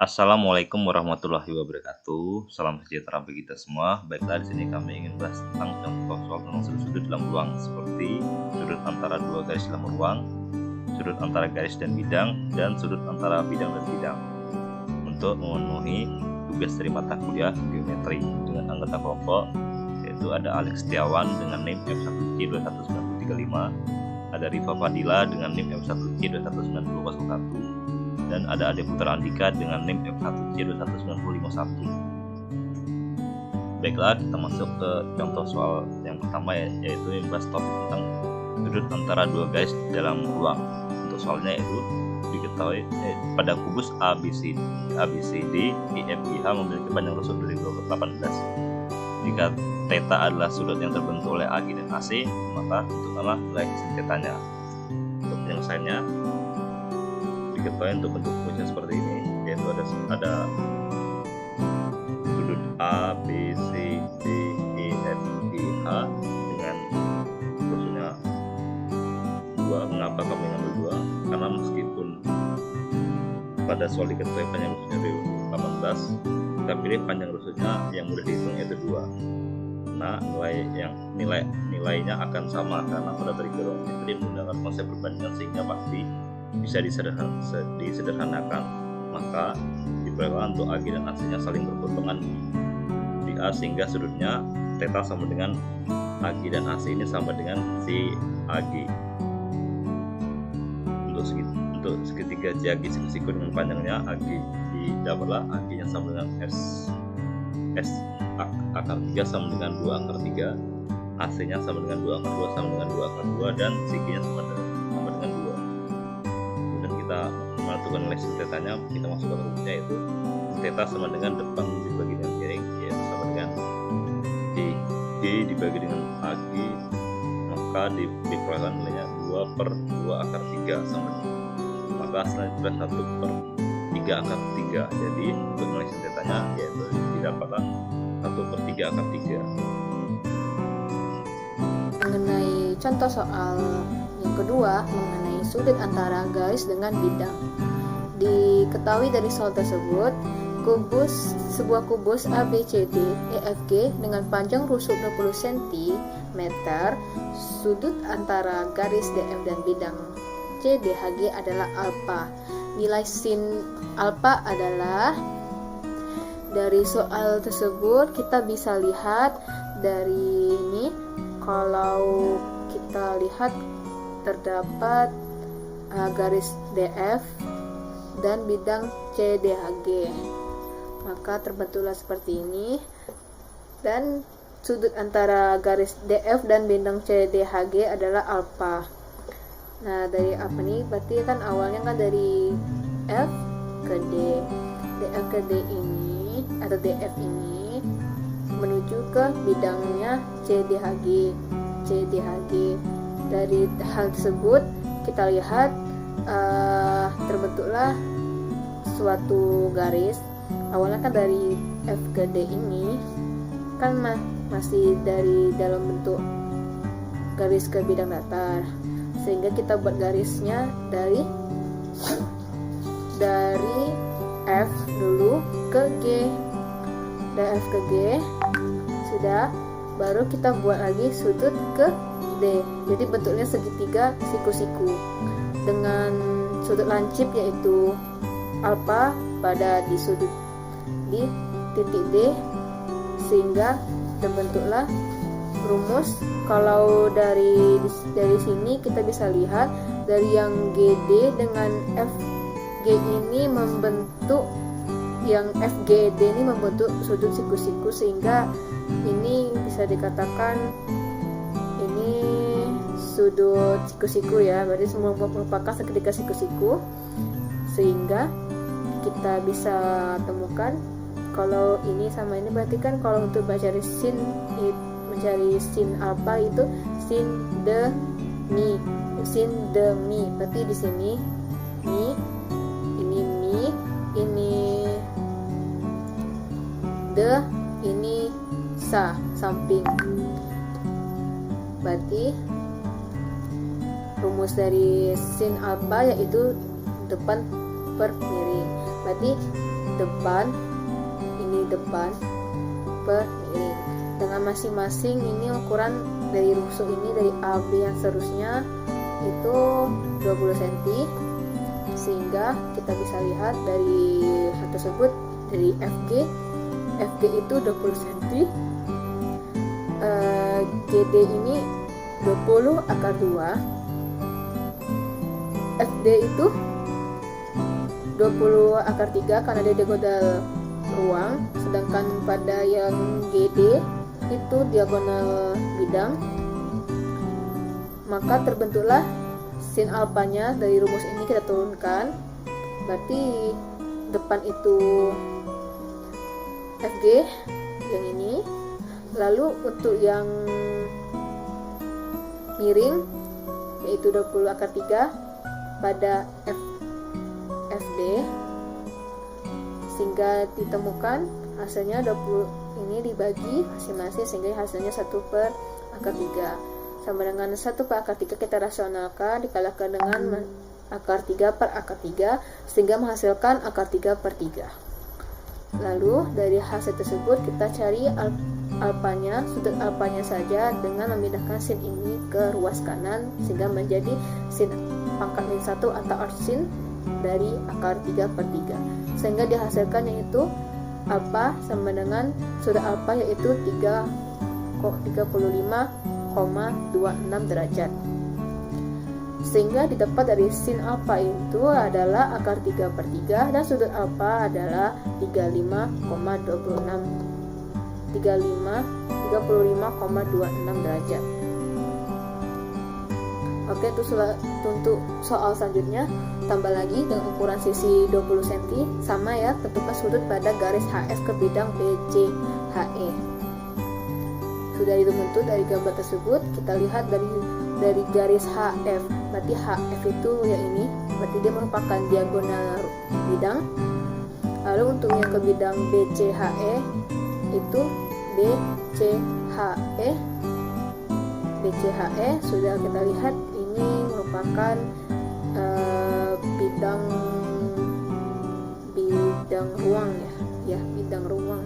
Assalamualaikum warahmatullahi wabarakatuh. Salam sejahtera bagi kita semua. Baiklah, di sini kami ingin bahas tentang contoh soal tentang sudut-sudut dalam ruang, seperti sudut antara dua garis dalam ruang, sudut antara garis dan bidang, dan sudut antara bidang dan bidang. Untuk memenuhi tugas dari mata kuliah geometri dengan anggota kelompok, yaitu ada Alex Setiawan dengan NIM F1C21935, ada Rifa Fadila dengan NIM F1C21901, dan ada Ade Putra Andika dengan NIM F1C21951. Baiklah, kita masuk ke contoh soal yang pertama, yaitu yang bahas topik tentang sudut antara dua garis dalam ruang. Untuk soalnya itu diketahui pada kubus ABCD IFGH memiliki panjang rusuk dari 18. Jika theta adalah sudut yang terbentuk oleh AG dan AC, maka tentukanlah nilai sin theta-nya. Untuk penyelesaiannya, diketahui untuk bentuk kubusnya seperti ini, yaitu ada sudut A, B, C, D, E, F, G, H dengan rusuknya 2. Mengapa kami ngambil 2? Karena meskipun pada soal diketahui panjang rusuknya dari 18, kita pilih panjang rusuknya yang mudah dihitung, yaitu 2. Nah, nilainya akan sama karena pada dari geometri menggunakan konsep perbandingan, sehingga pasti bisa disederhanakan. Maka diperlukan untuk AG dan AC nya saling berpotongan di A, sehingga sudutnya theta sama dengan AG dan AC ini sama dengan si AG. Untuk segitiga JAG siku dengan panjangnya AG didapatlah AG nya sama dengan S akar 3 sama dengan 2 akar 3, AC nya sama dengan 2 akar 2 sama dengan 2 akar 2, dan CG nya sama dengan 2. Kemudian kita menentukan nilai sin theta-nya, kita masukkan rumusnya, yaitu theta sama dengan depan dibagi dengan miring, yaitu sama dengan D dibagi dengan AG, maka diperolehkan nilainya 2/2 akar 3 sama dengan, maka hasilnya 1/3 akar 3. Jadi untuk nilai sin theta-nya yaitu didapatlah 1/3 akar 3. Mengenai contoh soal yang kedua, mengenai sudut antara garis dengan bidang. Diketahui dari soal tersebut, sebuah kubus ABCD EFG dengan panjang rusuk 20 cm, sudut antara garis DF dan bidang CDHG adalah alpha. Nilai sin alpha adalah, dari soal tersebut kita bisa lihat dari ini, kalau kita lihat terdapat garis DF dan bidang CDHG, maka terbentuklah seperti ini, dan sudut antara garis DF dan bidang CDHG adalah alpha. Nah, dari apa nih? Berarti kan awalnya kan dari F ke D. DF ke D ini atau DF ini menuju ke bidangnya CDHG. Dari hal tersebut kita lihat terbentuklah suatu garis. Awalnya kan dari F ke D ini kan masih dari dalam bentuk garis ke bidang datar, sehingga kita buat garisnya dari F dulu ke G. Dari F ke G sudah, baru kita buat lagi sudut ke D. Jadi bentuknya segitiga siku-siku dengan sudut lancip yaitu alpha pada di titik D, sehingga terbentuklah rumus. Kalau dari sini kita bisa lihat dari yang GD dengan FG ini membentuk, yang FGD ini membentuk sudut siku-siku, sehingga ini bisa dikatakan ini sudut siku-siku ya, berarti semua merupakan segitiga siku-siku, sehingga kita bisa temukan kalau ini sama ini, berarti kan kalau untuk mencari sin alpha itu sin demi, berarti di sini mi, ini de, ini sa, samping. Berarti rumus dari sin alpha yaitu depan per miring. Berarti depan per miring. Dengan masing-masing ini ukuran dari rusuk ini, dari AB yang seterusnya itu 20 cm, sehingga kita bisa lihat dari hal tersebut, dari FG itu 20 cm, GD ini 20 akar 2, FD itu 20 akar 3 karena dia diagonal ruang, sedangkan pada yang GD itu diagonal bidang. Maka terbentuklah sin alfanya. Dari rumus ini kita turunkan, berarti depan itu FG yang ini, lalu untuk yang miring yaitu 20 akar 3 pada FD, sehingga ditemukan hasilnya 20 ini dibagi masing-masing sehingga hasilnya 1 per akar 3 sama dengan 1 per akar 3 kita rasionalkan dikalikan dengan akar 3 per akar 3 sehingga menghasilkan akar 3 per 3. Lalu dari hasil tersebut kita cari alfanya, sudut alfanya saja dengan memindahkan sin ini ke ruas kanan sehingga menjadi sin pangkat min 1 atau arcsin dari akar 3 per 3 sehingga dihasilkan yaitu alfa sama dengan sudut alfa yaitu 35,26 derajat, sehingga didapat dari sin alfa itu adalah akar 3 per 3 dan sudut alfa adalah 35,26 derajat. Oke, itu untuk soal selanjutnya. Tambah lagi dengan ukuran sisi 20 cm sama ya, tentukan sudut pada garis HF ke bidang BCHE. Sudah dibentuk dari gambar tersebut, kita lihat dari garis HF, berarti HF itu yang ini, berarti dia merupakan diagonal bidang. Lalu untuk yang ke bidang BCHE itu BCHE sudah kita lihat ini merupakan bidang ruang ya bidang ruang.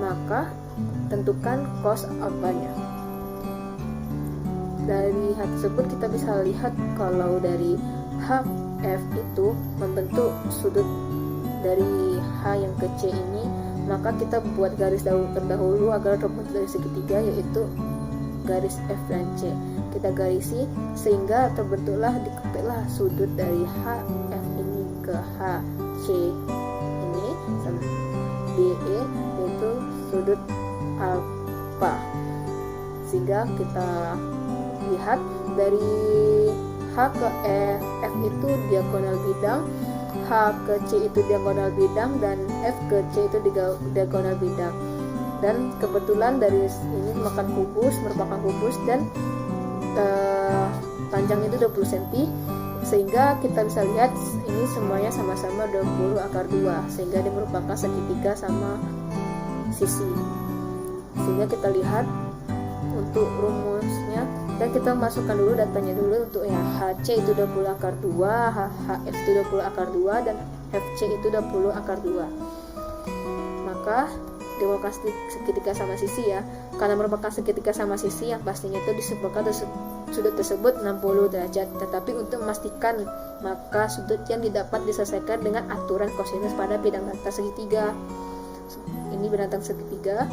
Maka tentukan cos alfanya. Dari hal tersebut kita bisa lihat kalau dari HF itu membentuk sudut dari H yang ke C ini, maka kita buat garis terdahulu agar terbentuk dari segitiga yaitu garis F dan C. Kita garisi sehingga terbentuklah dikepitlah sudut dari HF ini ke HC ini sama DE yaitu sudut alfa. Sehingga kita lihat dari H ke F itu diagonal bidang, H ke C itu diagonal bidang, dan F ke C itu diagonal bidang. Dan kebetulan dari ini merupakan kubus dan panjang itu 20 cm, sehingga kita bisa lihat ini semuanya sama-sama 20 akar 2 sehingga dia merupakan segitiga sama sisi. Sehingga kita lihat untuk rumusnya, dan kita masukkan dulu datanya dulu untuk ya HC itu 20 akar 2, HF itu 20 akar 2, dan FC itu 20 akar 2. Maka merupakan segitiga sama sisi ya, karena merupakan segitiga sama sisi yang pastinya itu disebutkan sudut tersebut 60 derajat. Tetapi untuk memastikan, maka sudut yang didapat diselesaikan dengan aturan kosinus pada bidang datar segitiga. Ini bidang datar segitiga,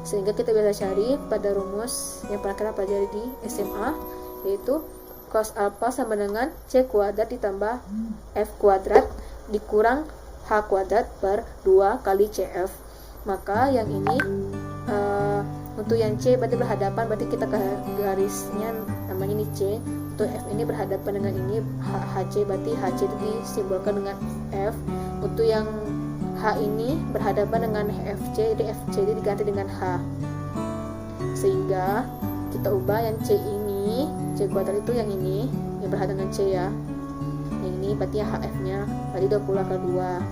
sehingga kita bisa cari pada rumus yang pernah kita pelajari di SMA, yaitu cos alpha sama dengan C kuadrat ditambah F kuadrat dikurang H kuadrat per 2 kali CF. Maka yang ini untuk yang C berarti berhadapan, berarti kita ke garisnya namanya ini C. Untuk F ini berhadapan dengan ini HC, berarti HC itu disimbolkan dengan F. Untuk yang H ini berhadapan dengan FC, jadi FC itu diganti dengan H. Sehingga kita ubah yang C ini, C kuadrat itu yang ini, yang berhadapan dengan C ya. Yang ini berarti HF-nya, berarti 20 akar 2.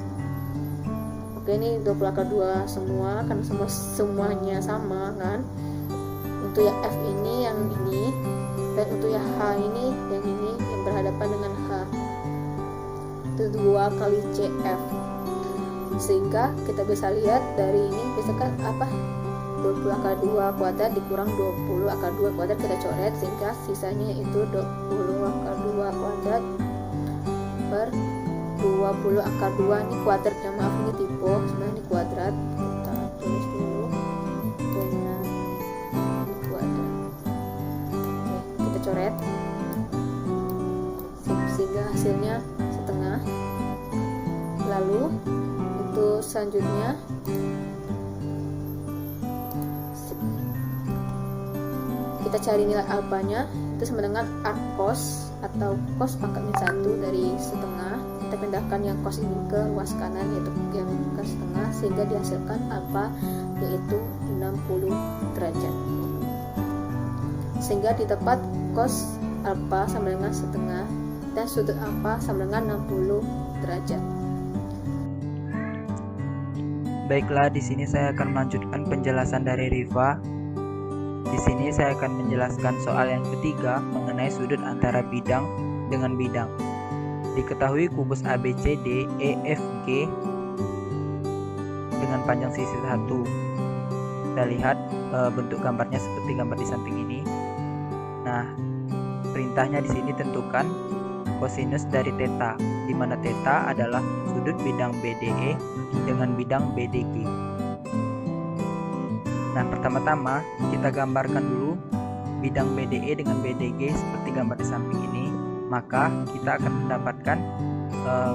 Oke, ini 20 akar 2 semua, kan semuanya sama kan. Untuk yang F ini, yang ini Dan untuk yang H ini yang berhadapan dengan H itu 2 kali CF. Sehingga kita bisa lihat dari ini misalkan 20 akar 2 kuadrat dikurang 20 akar 2 kuadrat kita coret, sehingga sisanya itu 20 akar 2 kuadrat per 20 akar 2. Ini kuadratnya, maaf ini tipe, sebenarnya ini kuadrat. Kita tulis dulu dengan kuadrat. Oke, kita coret sehingga hasilnya setengah. Lalu untuk selanjutnya kita cari nilai alfanya, itu sama dengan arc cos atau cos pangkat min 1 dari setengah. Kita pindahkan yang cos ini ke ruas kanan, yaitu yang ke setengah, sehingga dihasilkan alfa yaitu 60 derajat. Sehingga didapat cos alfa sama dengan setengah dan sudut alfa sama dengan 60 derajat. Baiklah, di sini saya akan melanjutkan penjelasan dari Riva. Di sini saya akan menjelaskan soal yang ketiga mengenai sudut antara bidang dengan bidang. Diketahui kubus ABCD EFG dengan panjang sisi 1. Kita lihat bentuk gambarnya seperti gambar di samping ini. Nah, perintahnya di sini tentukan kosinus dari theta, di mana theta adalah sudut bidang BDE dengan bidang BDG. Nah, pertama-tama kita gambarkan dulu bidang BDE dengan BDG seperti gambar di samping ini. Maka kita akan mendapatkan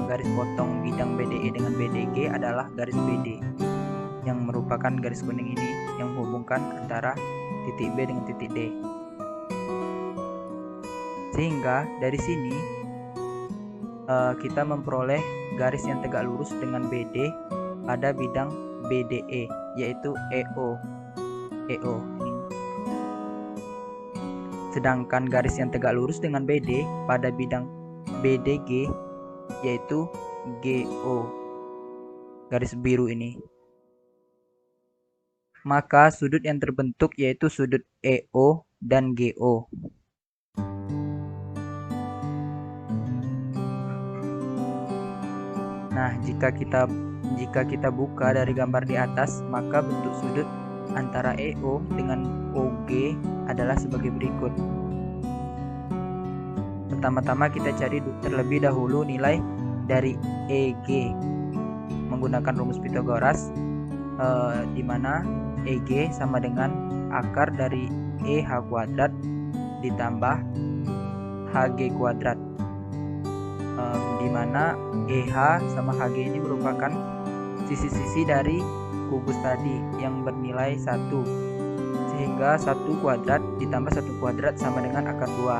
garis potong bidang BDE dengan BDG adalah garis BD, yang merupakan garis kuning ini yang menghubungkan antara titik B dengan titik D. Sehingga dari sini kita memperoleh garis yang tegak lurus dengan BD pada bidang BDE, yaitu EO. Sedangkan garis yang tegak lurus dengan BD pada bidang BDG yaitu GO, garis biru ini. Maka sudut yang terbentuk yaitu sudut EO dan GO. Nah, jika kita buka dari gambar di atas, maka bentuk sudut antara EO dengan OG adalah sebagai berikut. Pertama-tama kita cari terlebih dahulu nilai dari EG menggunakan rumus Pythagoras, di mana EG sama dengan akar dari EH kuadrat ditambah HG kuadrat, di mana EH sama HG ini merupakan sisi-sisi dari kubus tadi yang bernilai 1, sehingga 1 kuadrat ditambah 1 kuadrat sama dengan akar 2.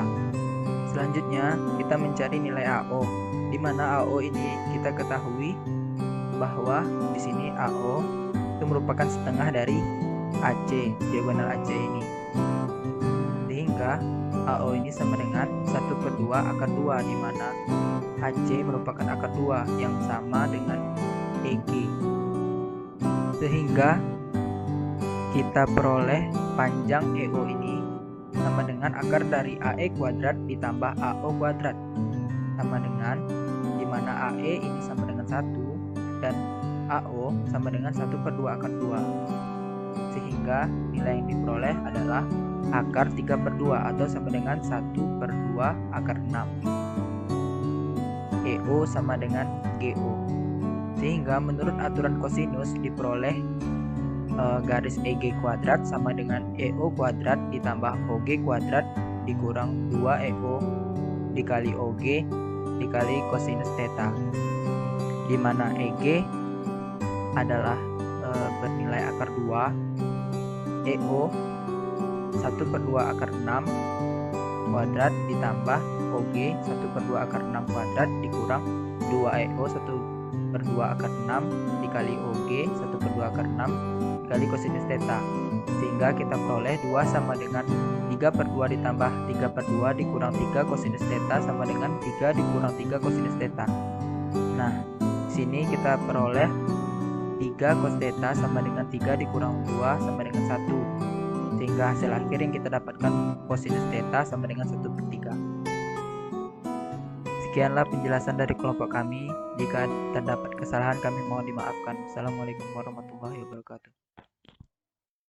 Selanjutnya kita mencari nilai AO, di mana AO ini kita ketahui bahwa di sini AO itu merupakan setengah dari AC, diagonal AC ini, sehingga AO ini sama dengan 1/2 akar 2, di mana AC merupakan akar 2 yang sama dengan EG. Sehingga kita peroleh panjang EO ini sama dengan akar dari AE kuadrat ditambah AO kuadrat, sama dengan, di mana AE ini sama dengan 1 dan AO sama dengan 1/2 akar 2. Sehingga nilai yang diperoleh adalah akar 3/2 atau sama dengan 1/2 akar 6. EO sama dengan GO. Sehingga menurut aturan kosinus diperoleh garis EG kuadrat sama dengan EO kuadrat ditambah OG kuadrat dikurang 2EO dikali OG dikali kosinus theta, di mana EG adalah bernilai akar 2, EO 1/2 akar 6 kuadrat ditambah OG 1/2 akar 6 kuadrat dikurang 2EO 1/2 akar 6 dikali OG 1/2 akar 6 dikali kosinus theta, sehingga kita peroleh 2 sama dengan 3/2 ditambah 3/2 dikurang 3 kosinus theta sama dengan 3 dikurang 3 kosinus theta. Nah, sini kita peroleh 3 cos theta sama dengan 3 dikurang 2 sama dengan 1, sehingga hasil akhir yang kita dapatkan kosinus theta sama dengan 1/3. Sekianlah penjelasan dari kelompok kami. Jika terdapat kesalahan kami mohon dimaafkan. Assalamualaikum warahmatullahi wabarakatuh.